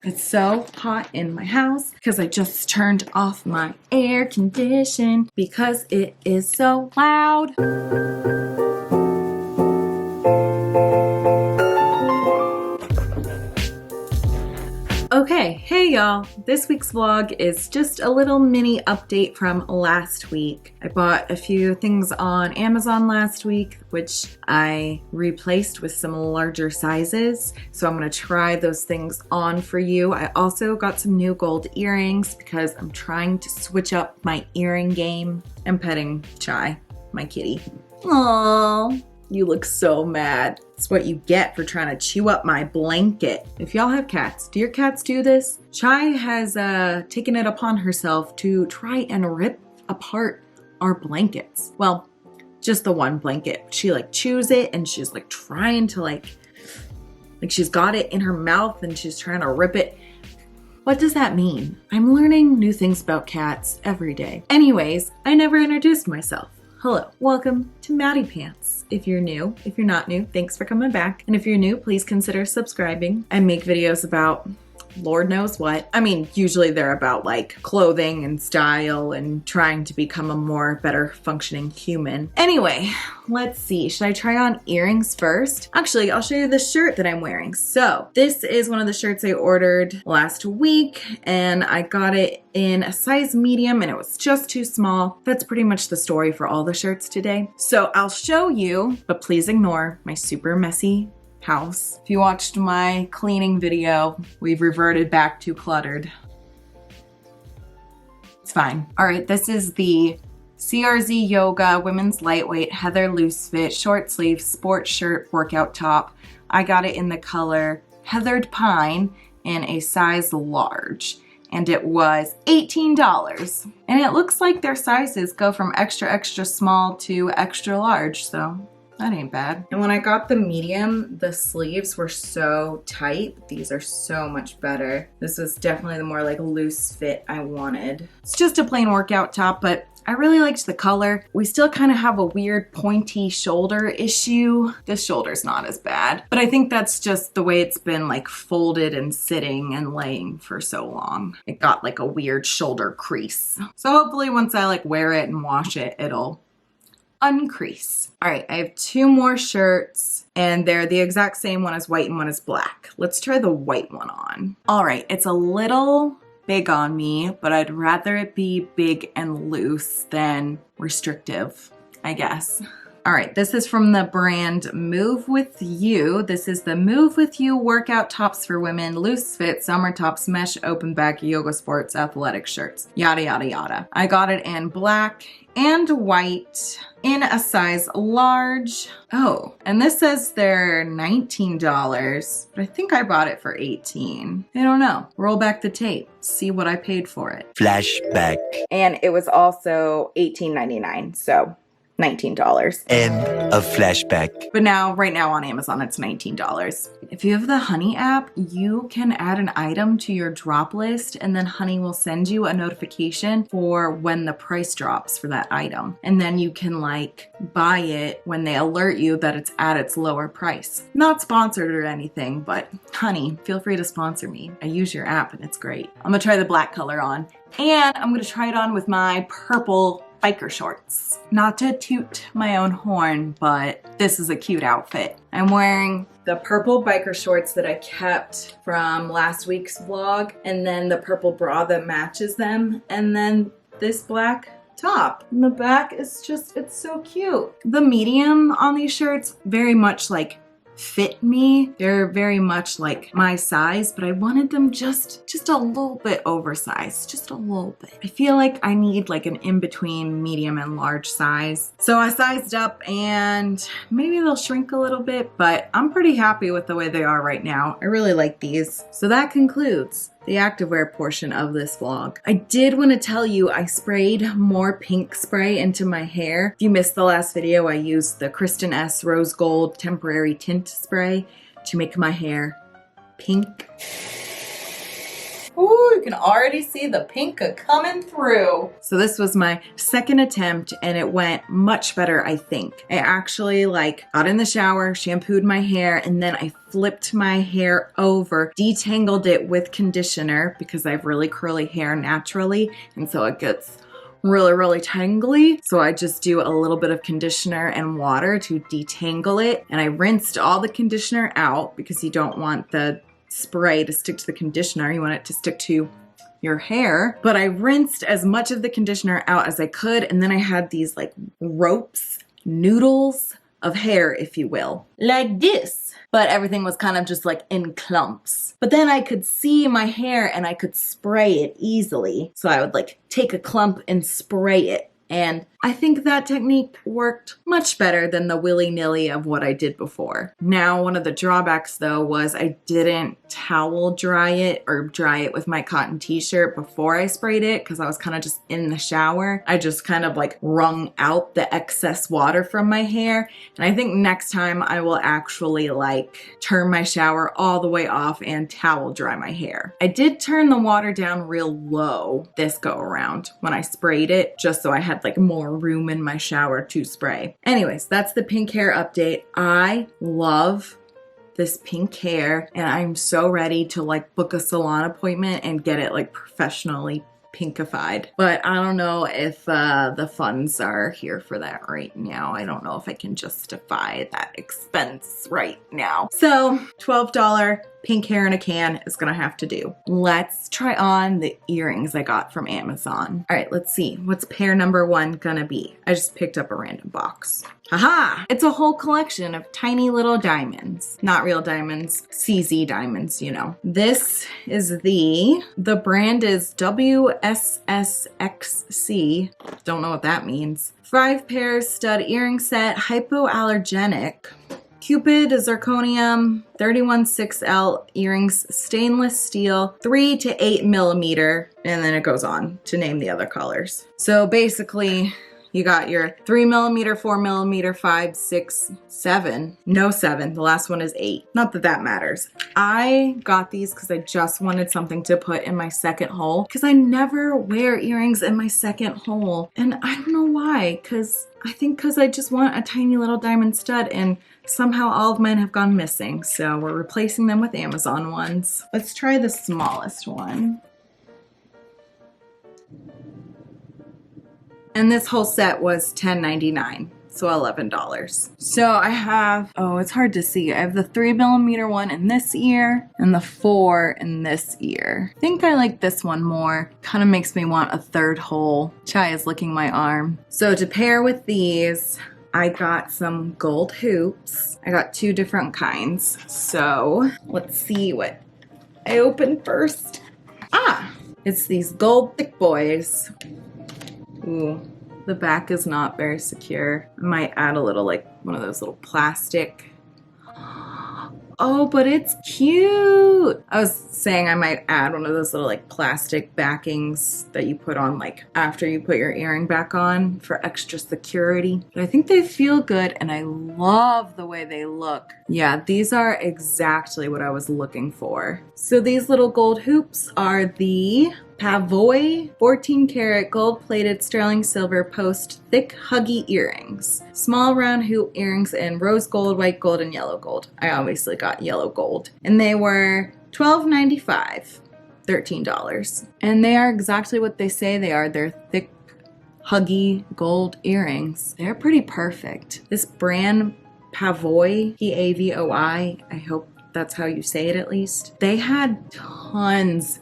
It's so hot in my house because I just turned off my air condition because it is so loud. Okay, hey y'all. This week's vlog is just a little mini update from last week. I bought a few things on Amazon last week, which I replaced with some larger sizes. So I'm gonna try those things on for you. I also got some new gold earrings because I'm trying to switch up my earring game. I'm petting Chai, my kitty. Aww. You look so mad. It's what you get for trying to chew up my blanket. If y'all have cats, do your cats do this? Chai has taken it upon herself to try and rip apart our blankets. Well, just the one blanket. She like chews it and she's like trying to like she's got it in her mouth and she's trying to rip it. What does that mean? I'm learning new things about cats every day. Anyways, I never introduced myself. Hello, welcome to Maddie Pants. If you're new, if you're not new, thanks for coming back. And if you're new, please consider subscribing. I make videos about Lord knows what. I mean, usually they're about like clothing and style and trying to become a more better functioning human. Anyway, let's see. Should I try on earrings first? Actually, I'll show you the shirt that I'm wearing. So this is one of the shirts I ordered last week and I got it in a size medium and it was just too small. That's pretty much the story for all the shirts today. So I'll show you, but please ignore my super messy house. If you watched my cleaning video, we've reverted back to cluttered. It's fine. All right, this is the CRZ Yoga Women's Lightweight Heather Loose Fit Short Sleeve Sport Shirt Workout Top. I got it in the color Heathered Pine in a size large. And it was $18. And it looks like their sizes go from extra, extra small to extra large, so that ain't bad. And when I got the medium, the sleeves were so tight. These are so much better. This was definitely the more like loose fit I wanted. It's just a plain workout top, but I really liked the color. We still kind of have a weird pointy shoulder issue. This shoulder's not as bad, but I think that's just the way it's been like folded and sitting and laying for so long. It got like a weird shoulder crease. So hopefully once I like wear it and wash it, it'll uncrease. All right, I have two more shirts and they're the exact same. One is white and one is black. Let's try the white one on. All right, it's a little big on me, but I'd rather it be big and loose than restrictive, I guess. All right, this is from the brand Move With You. This is the Move With You workout tops for women, loose fit, summer tops, mesh, open back, yoga sports, athletic shirts, yada, yada, yada. I got it in black and white in a size large. Oh, and this says they're $19, but I think I bought it for $18. I don't know. Roll back the tape, see what I paid for it. Flashback. And it was also $18.99, so $19. End of flashback. But now, right now on Amazon, it's $19. If you have the Honey app, you can add an item to your drop list and then Honey will send you a notification for when the price drops for that item. And then you can like buy it when they alert you that it's at its lower price. Not sponsored or anything, but Honey, feel free to sponsor me. I use your app and it's great. I'm gonna try the black color on and I'm gonna try it on with my purple biker shorts. Not to toot my own horn, but this is a cute outfit. I'm wearing the purple biker shorts that I kept from last week's vlog, and then the purple bra that matches them, and then this black top. And the back is just, it's so cute. The medium on these shirts very much like fit me. They're very much like my size, but I wanted them just a little bit oversized, just a little bit. I feel like I need like an in-between medium and large size. So I sized up and maybe they'll shrink a little bit, but I'm pretty happy with the way they are right now. I really like these. So that concludes the activewear portion of this vlog. I did want to tell you I sprayed more pink spray into my hair. If you missed the last video, I used the Kristen S Rose Gold Temporary Tint Spray to make my hair pink. Ooh, you can already see the pink coming through. So this was my second attempt and it went much better, I think. I actually got in the shower, shampooed my hair, and then I flipped my hair over, detangled it with conditioner because I have really curly hair naturally, and so it gets really tangly. So I just do a little bit of conditioner and water to detangle it. And I rinsed all the conditioner out because you don't want the spray to stick to the conditioner. You want it to stick to your hair. But I rinsed as much of the conditioner out as I could. And then I had these ropes, noodles of hair, if you will, like this. But everything was kind of just in clumps. But then I could see my hair and I could spray it easily. So I would take a clump and spray it. And I think that technique worked much better than the willy-nilly of what I did before. Now, one of the drawbacks though was I didn't towel dry it or dry it with my cotton t-shirt before I sprayed it because I was kind of just in the shower. I just kind of wrung out the excess water from my hair. And I think next time I will actually turn my shower all the way off and towel dry my hair. I did turn the water down real low this go around when I sprayed it, just so I had more room in my shower to spray. Anyways, that's the pink hair update. I love this pink hair and I'm so ready to book a salon appointment and get it professionally pinkified. But I don't know if the funds are here for that right now. I don't know if I can justify that expense right now. So $12 pink hair in a can is gonna have to do. Let's try on the earrings I got from Amazon. All right, let's see. What's pair number 1 gonna be? I just picked up a random box. Haha! It's a whole collection of tiny little diamonds. Not real diamonds, CZ diamonds, you know. This is the brand is WSSXC. Don't know what that means. 5 pairs stud earring set, hypoallergenic. Cupid zirconium 31/6L earrings, stainless steel, 3 to 8 millimeter, and then it goes on to name the other colors. So basically, you got your 3 millimeter, 4 millimeter, 5, 6, 7. No 7. The last one is 8. Not that that matters. I got these because I just wanted something to put in my second hole because I never wear earrings in my second hole. And I don't know why, I think because I just want a tiny little diamond stud and somehow all of mine have gone missing. So we're replacing them with Amazon ones. Let's try the smallest one. And this whole set was $10.99, so $11. So I have, oh, it's hard to see. I have the 3 millimeter one in this ear and the 4 in this ear. I think I like this one more. Kind of makes me want a third hole. Chai is licking my arm. So to pair with these, I got some gold hoops. I got 2 different kinds. So let's see what I opened first. It's these gold thick boys. Ooh, the back is not very secure. I might add a little, one of those little plastic. Oh, but it's cute. I was saying I might add one of those little plastic backings that you put on after you put your earring back on for extra security. But I think they feel good and I love the way they look. Yeah, these are exactly what I was looking for. So these little gold hoops are the Pavoy 14 karat gold plated sterling silver post thick Huggy earrings. Small round hoop earrings in rose gold, white gold, and yellow gold. I obviously got yellow gold. And they were $12.95, $13. And they are exactly what they say they are. They're thick Huggy gold earrings. They're pretty perfect. This brand Pavoy, Pavoi, I hope that's how you say it at least. They had tons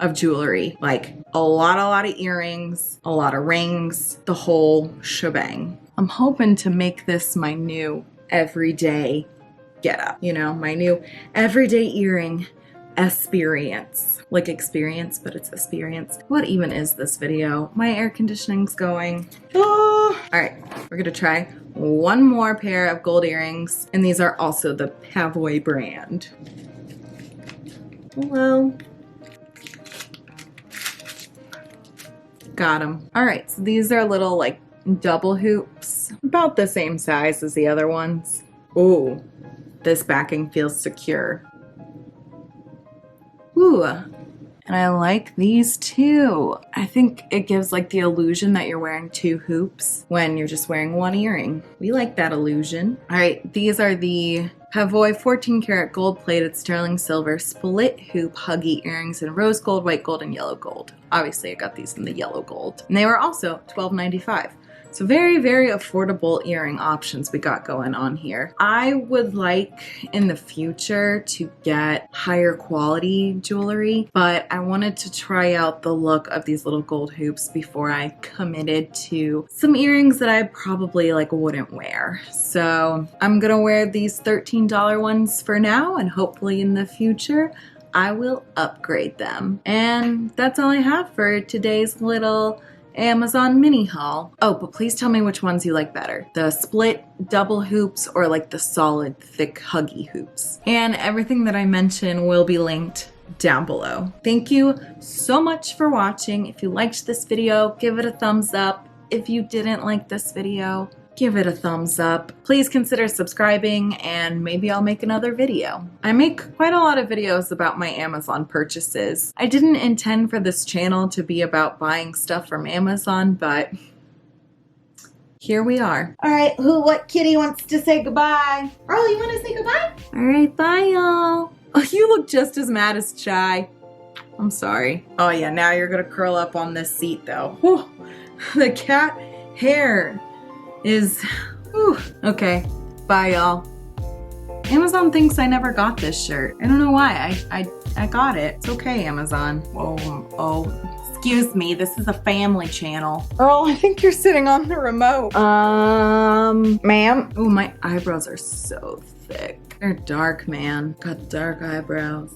of jewelry, a lot of earrings, a lot of rings, the whole shebang. I'm hoping to make this my new everyday getup, my new everyday earring experience. Experience, but it's experience. What even is this video? My air conditioning's going. All right, we're gonna try one more pair of gold earrings, and these are also the Pavoy brand. Well, got them. All right, so these are little double hoops, about the same size as the other ones. Ooh, this backing feels secure. Ooh, And I like these too. I think it gives like the illusion that you're wearing 2 hoops when you're just wearing 1 earring. We like that illusion. All right, these are the Pavoy 14 karat gold plated sterling silver split hoop Huggy earrings in rose gold, white gold, and yellow gold. Obviously I got these in the yellow gold. And they were also $12.95. So very, very affordable earring options we got going on here. I would like in the future to get higher quality jewelry, but I wanted to try out the look of these little gold hoops before I committed to some earrings that I probably like wouldn't wear. So I'm gonna wear these $13 ones for now, and hopefully in the future I will upgrade them. And that's all I have for today's little Amazon mini haul. Oh, but please tell me which ones you like better. The split double hoops or like the solid thick Huggy hoops. And everything that I mentioned will be linked down below. Thank you so much for watching. If you liked this video, give it a thumbs up. If you didn't like this video, give it a thumbs up. Please consider subscribing and maybe I'll make another video. I make quite a lot of videos about my Amazon purchases. I didn't intend for this channel to be about buying stuff from Amazon, but here we are. All right, what kitty wants to say goodbye? Earl, you want to say goodbye? All right, bye y'all. Oh, you look just as mad as Chai. I'm sorry. Oh yeah, now you're gonna curl up on this seat though. Whew. The cat hair is, whew. Okay, bye y'all. Amazon thinks I never got this shirt. I don't know why, I got it. It's okay, Amazon. Oh, excuse me, this is a family channel. Earl, I think you're sitting on the remote. Ma'am? Oh, my eyebrows are so thick. They're dark, man. Got dark eyebrows.